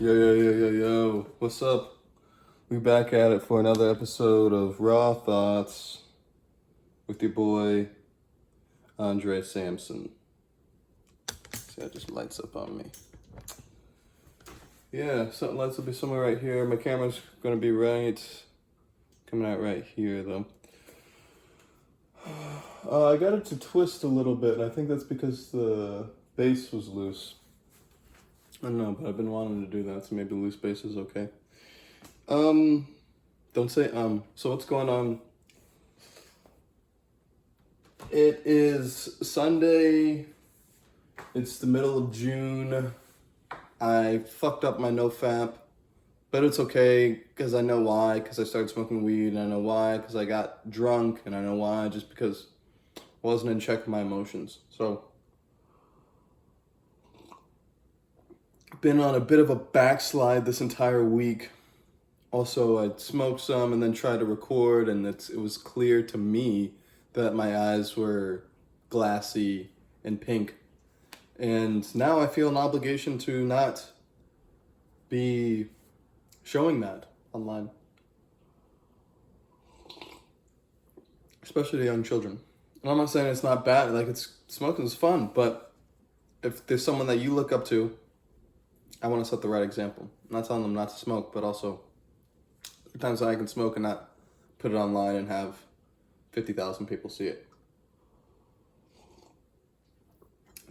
Yo. What's up? We back at it for another episode of Raw Thoughts with your boy, Andre Sampson. See, that just lights up on me. Yeah, something lights up somewhere right here. My camera's gonna be coming out right here though. I got it to twist a little bit, and I think that's because the base was loose. I don't know, but I've been wanting to do that, so maybe loose base is okay. Don't say So what's going on? It is Sunday. It's the middle of June. I fucked up my nofap, but it's okay because I know why. Because I started smoking weed, and I know why. Because I got drunk, and I know why. Just because I wasn't in check with my emotions. So been on a bit of a backslide this entire week. Also, I smoked some and then tried to record, and it was clear to me that my eyes were glassy and pink. And now I feel an obligation to not be showing that online. Especially to young children. And I'm not saying it's not bad, smoking is fun, but if there's someone that you look up to, I want to set the right example. I'm not telling them not to smoke, but also times I can smoke and not put it online and have 50,000 people see it.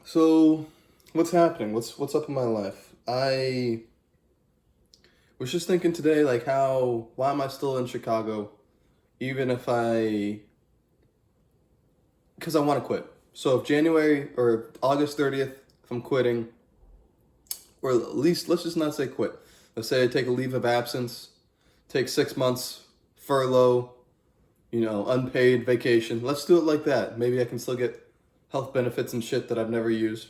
So, what's happening? What's up in my life? I was just thinking today, why am I still in Chicago? Even if because I want to quit. So if January or August 30th, if I'm quitting, or at least, let's just not say quit. Let's say I take a leave of absence, take 6 months furlough, unpaid vacation. Let's do it like that. Maybe I can still get health benefits and shit that I've never used.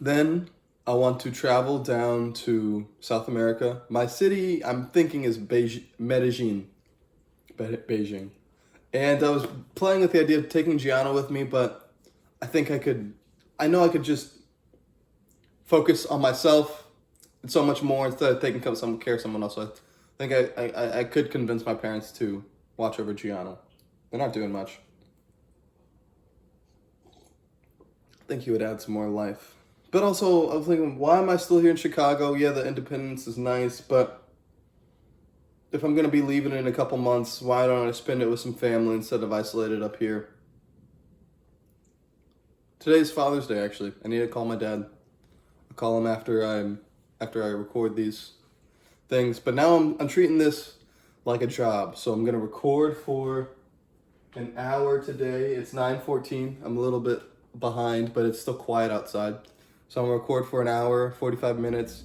Then I want to travel down to South America. My city, I'm thinking, is Medellin. Beijing. And I was playing with the idea of taking Gianna with me, but I know I could just focus on myself and so much more instead of taking care of someone else. So I think I could convince my parents to watch over Gianna. They're not doing much. I think he would add some more life. But also, I was thinking, why am I still here in Chicago? Yeah, the independence is nice, but if I'm going to be leaving in a couple months, why don't I spend it with some family instead of isolated up here? Today's Father's Day, actually. I need to call my dad. I'll call him after I record these things. But now I'm treating this like a job. So I'm going to record for an hour today. It's 9:14. I'm a little bit behind, but it's still quiet outside. So I'm going to record for an hour, 45 minutes.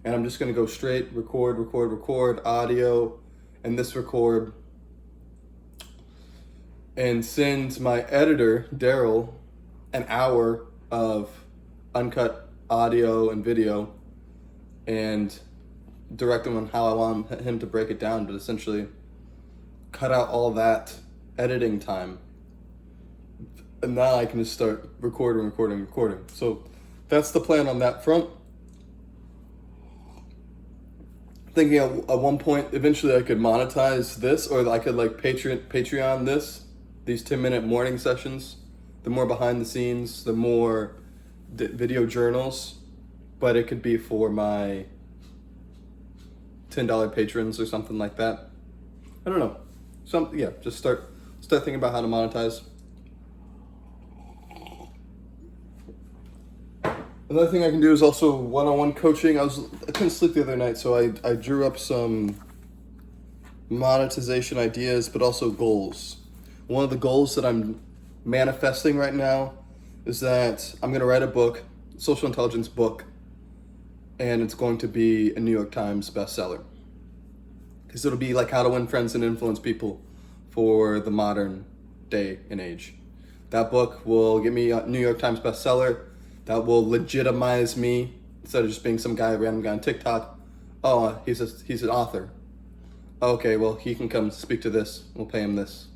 And I'm just going to go straight, record, audio, and this record. And send my editor, Daryl, an hour of uncut audio and video and direct him on how I want him to break it down, but essentially cut out all that editing time. And now I can just start recording. So that's the plan on that front. Thinking at one point, eventually I could monetize this, or I could Patreon these 10-minute morning sessions. The more behind the scenes, the more video journals, but it could be for my $10 patrons or something like that. I don't know. Just start thinking about how to monetize. Another thing I can do is also one-on-one coaching. I couldn't sleep the other night, so I drew up some monetization ideas, but also goals. One of the goals that I'm manifesting right now is that I'm going to write a book, social intelligence book, and it's going to be a New York Times bestseller. Because it'll be like how to win friends and influence people for the modern day and age. That book will get me a New York Times bestseller. That will legitimize me instead of just being some random guy on TikTok. Oh, he's an author. Okay, well, he can come speak to this. We'll pay him this.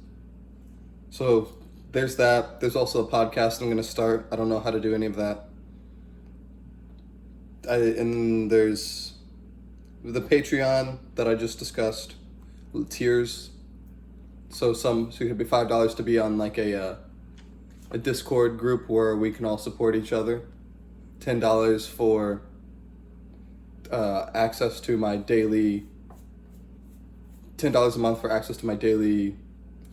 So there's that. There's also a podcast I'm going to start. I don't know how to do any of that. And there's the Patreon that I just discussed, tiers. So it could be $5 to be on like a Discord group where we can all support each other. $10 for access to my daily. $10 a month for access to my daily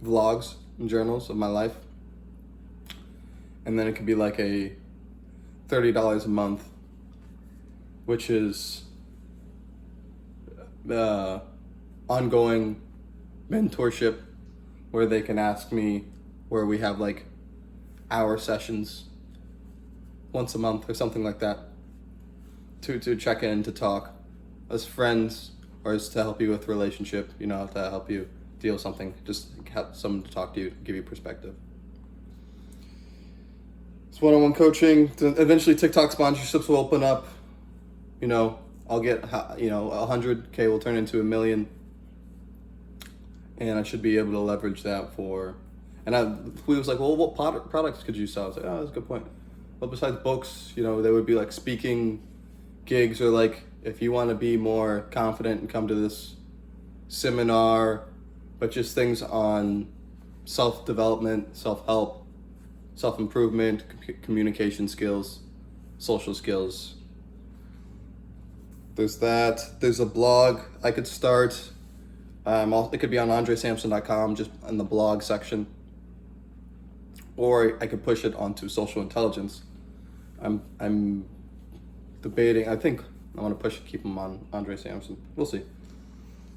vlogs and journals of my life. And then it could be like a $30 a month, which is ongoing mentorship where they can ask me, where we have like hour sessions once a month or something like that to check in, to talk as friends, or as to help you with relationship, to help you deal with something, just have someone to talk to you, give you perspective. It's one-on-one coaching. Eventually TikTok sponsorships will open up. I'll get 100K will turn into 1 million, and I should be able to leverage that we was like, well, what products could you sell? I was like, oh, that's a good point. Well, besides books, there would be like speaking gigs, or like if you want to be more confident and come to this seminar, but just things on self-development, self-help, self-improvement, communication skills, social skills. There's that. There's a blog I could start. It could be on andresamson.com, just in the blog section. Or I could push it onto Social Intelligence. I'm debating. I think I want to keep them on Andre Sampson. We'll see.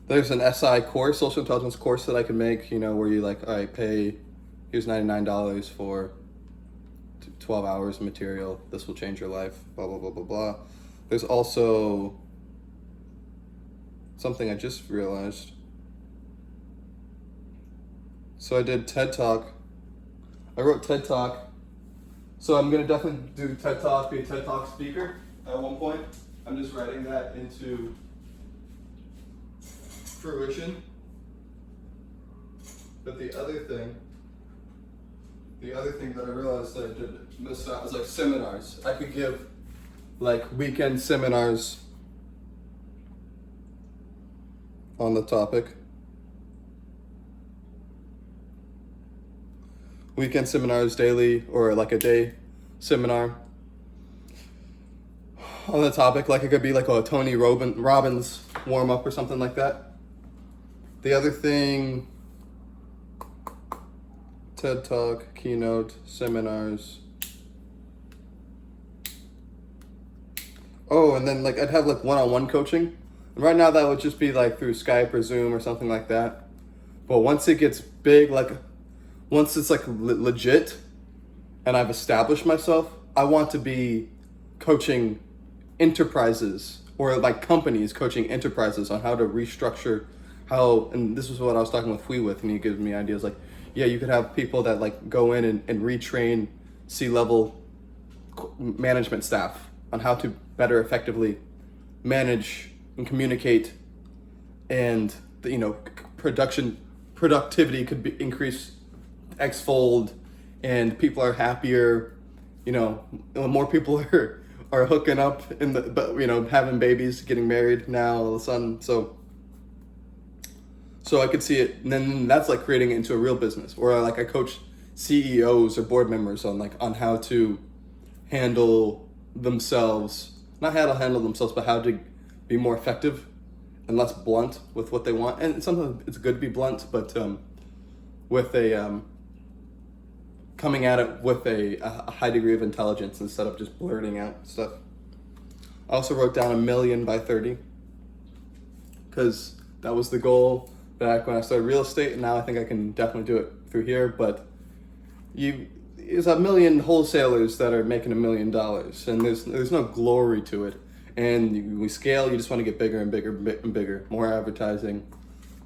There's an SI course, Social Intelligence course that I can make, where you like, all right, here's $99 for 12 hours of material. This will change your life, blah, blah, blah, blah, blah. There's also something I just realized. So I did TED Talk. I wrote TED Talk. So I'm going to definitely do TED Talk, be a TED Talk speaker at one point. I'm just writing that into fruition. But the other thing that I realized that I did miss out was like seminars. I could give like weekend seminars on the topic. Weekend seminars daily, or like a day seminar on the topic. Like it could be like a Tony Robbins warm up or something like that. The other thing, TED Talk, keynote, seminars. Oh, and then like I'd have like one-on-one coaching. And right now that would just be like through Skype or Zoom or something like that. But once it gets big, like once it's like legit and I've established myself, I want to be coaching enterprises, or like companies coaching enterprises on how to restructure and this is what I was talking with Fui with, and he gives me ideas like, yeah, you could have people that like go in and retrain C-level management staff on how to better effectively manage and communicate, and productivity could be increased X-fold, and people are happier. More people are hooking up having babies, getting married now all of a sudden. So I could see it, and then that's like creating it into a real business, or like I coach CEOs or board members on how to handle themselves, not how to handle themselves, but how to be more effective and less blunt with what they want. And sometimes it's good to be blunt, but with coming at it with a high degree of intelligence instead of just blurting out stuff. I also wrote down 1 million by 30, because that was the goal back when I started real estate, and now I think I can definitely do it through here. But there's 1 million wholesalers that are making $1 million, and there's no glory to it. And we scale, you just want to get bigger and bigger and bigger, more advertising,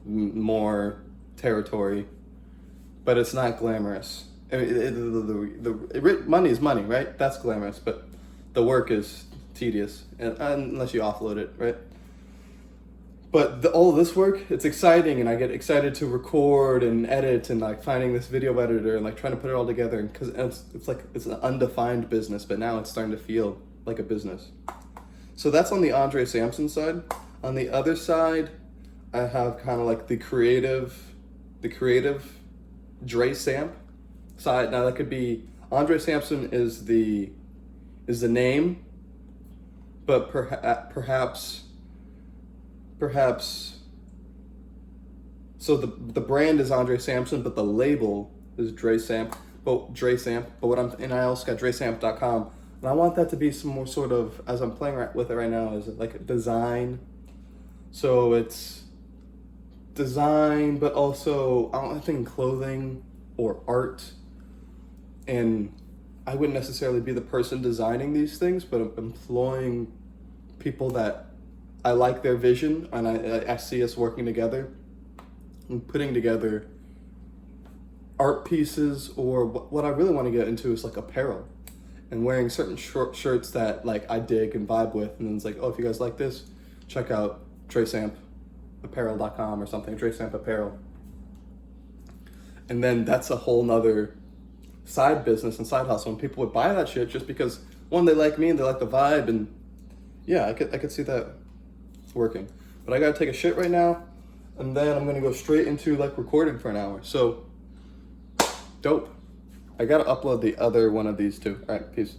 more territory, but it's not glamorous. I mean, money is money, right? That's glamorous, but the work is tedious, unless you offload it, right? But all of this work, it's exciting, and I get excited to record and edit, and like finding this video editor and like trying to put it all together, because it's an undefined business, but now it's starting to feel like a business. So that's on the Andre Sampson side. On the other side, I have kind of like the creative Dre Samp side. Now that could be Andre Sampson is the name, but perhaps so the brand is Andre Sampson, but the label is Dre Samp. But I also got DreSamp.com, and I want that to be some more sort of, as I'm playing with it right now, is like a design. So it's design, but also I think clothing or art. And I wouldn't necessarily be the person designing these things, but employing people that I like their vision, and I see us working together and putting together art pieces, or what I really want to get into is like apparel and wearing certain short shirts that like I dig and vibe with. And then it's like, oh, if you guys like this, check out DreSampApparel.com or something, Dre Samp Apparel. And then that's a whole nother side business and side hustle. And people would buy that shit just because, one, they like me and they like the vibe. And yeah, I could see that working. But I gotta take a shit right now, and then I'm gonna go straight into like recording for an hour. So dope. I gotta upload the other one of these too. All right, peace.